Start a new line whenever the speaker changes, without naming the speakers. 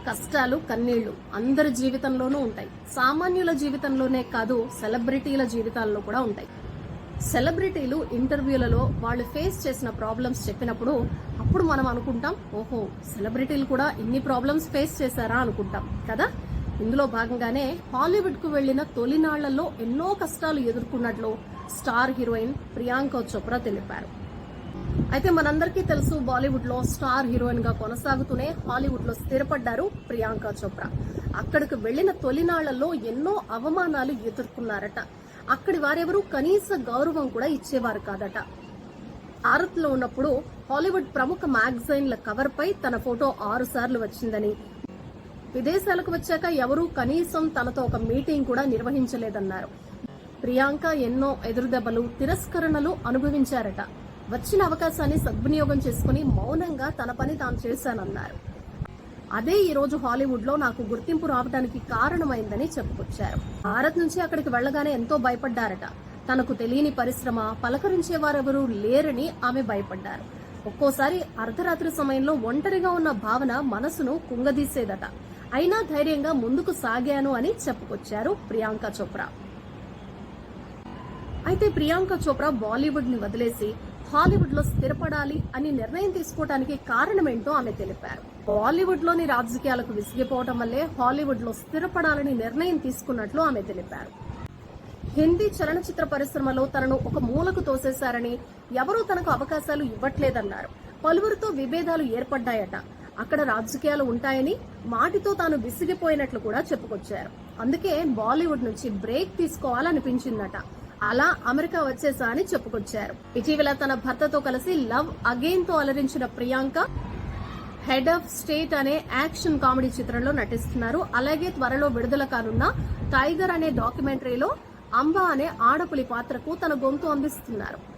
కష్టాలు కన్నీళ్లు అందరి జీవితంలోనూ ఉంటాయి. సామాన్యుల జీవితంలోనే కాదు, సెలబ్రిటీల జీవితాల్లో కూడా ఉంటాయి. సెలబ్రిటీలు ఇంటర్వ్యూలలో వాళ్ళు ఫేస్ చేసిన ప్రాబ్లమ్స్ చెప్పినప్పుడు అప్పుడు మనం అనుకుంటాం, ఓహో సెలబ్రిటీలు కూడా ఇన్ని ప్రాబ్లమ్స్ ఫేస్ చేశారా అనుకుంటాం కదా. ఇందులో భాగంగానే హాలీవుడ్ కు వెళ్లిన తొలినాళ్లలో ఎన్నో కష్టాలు ఎదుర్కొన్నట్లు స్టార్ హీరోయిన్ ప్రియాంక చోప్రా తెలిపారు. అయితే మనందరికీ తెలుసు, బాలీవుడ్ లో స్టార్ హీరోయిన్ గా కొనసాగుతూనే హాలీవుడ్ లో స్థిరపడ్డారు ప్రియాంక చోప్రా. అక్కడికి వెళ్లిన తొలినాళ్లలో ఎన్నో అవమానాలు ఎదుర్కొన్నారట. అక్కడి వారెవరూ కనీస గౌరవం కూడా ఇచ్చేవారు కాదట. భారత్ లో ఉన్నప్పుడు హాలీవుడ్ ప్రముఖ మ్యాగజైన్ల కవర్ పై తన ఫోటో 6 సార్లు వచ్చిందని, విదేశాలకు వచ్చాక ఎవరూ కనీసం తనతో ఒక మీటింగ్ కూడా నిర్వహించలేదన్నారు. ప్రియాంక ఎన్నో ఎదురుదెబ్బలు, తిరస్కరణలు అనుభవించారట. వచ్చిన అవకాశాన్ని సద్వినియోగం చేసుకుని మౌనంగా తన పని తాను చేశానన్నారు. అదే ఈ రోజు హాలీవుడ్ లో నాకు గుర్తింపు రావడానికి కారణమైందని చెప్పుకొచ్చారు. భారత్ నుంచి అక్కడికి వెళ్లగానే ఎంతో భయపడ్డారట. తనకు తెలియని పరిశ్రమ, పలకరించేవారెవరూ లేరని ఆమె భయపడ్డారు. ఒక్కోసారి అర్ధరాత్రి సమయంలో ఒంటరిగా ఉన్న భావన మనసును కుంగదీసేదట. అయినా ధైర్యంగా ముందుకు సాగాను అని చెప్పుకొచ్చారు ప్రియాంక చోప్రా. అయితే ప్రియాంక చోప్రా బాలీవుడ్ ని వదిలేసి హాలీవుడ్ లో స్థిరపడాలి అని నిర్ణయం తీసుకోవడానికి కారణమేంటో ఆమె తెలిపారు. బాలీవుడ్ లోని రాజకీయాలకు విసిగిపోవడం వల్లే హాలీవుడ్ లో స్థిరపడాలని నిర్ణయం తీసుకున్నట్లు ఆమె తెలిపారు. హిందీ చలనచిత్ర పరిశ్రమలో తనను ఒక మూలకు తోసేశారని, ఎవరూ తనకు అవకాశాలు ఇవ్వట్లేదన్నారు. పలువురితో విభేదాలు ఏర్పడ్డాయట. అక్కడ రాజకీయాలు ఉంటాయని మాటితో తాను విసిగిపోయినట్లు కూడా చెప్పుకొచ్చారు. అందుకే బాలీవుడ్ నుంచి బ్రేక్ తీసుకోవాలనిపించిందట. అలా అమెరికా వచ్చేసా అని చెప్పుకొచ్చారు. ఇటీవల తన భర్తతో కలిసి లవ్ అగైన్ తో అలరించిన ప్రియాంక హెడ్ ఆఫ్ స్టేట్ అనే యాక్షన్ కామెడీ చిత్రంలో నటిస్తున్నారు. అలాగే త్వరలో విడుదల కానున్న టైగర్ అనే డాక్యుమెంటరీలో అంబా అనే ఆడపులి పాత్రకు తన గొంతు అందిస్తున్నారు.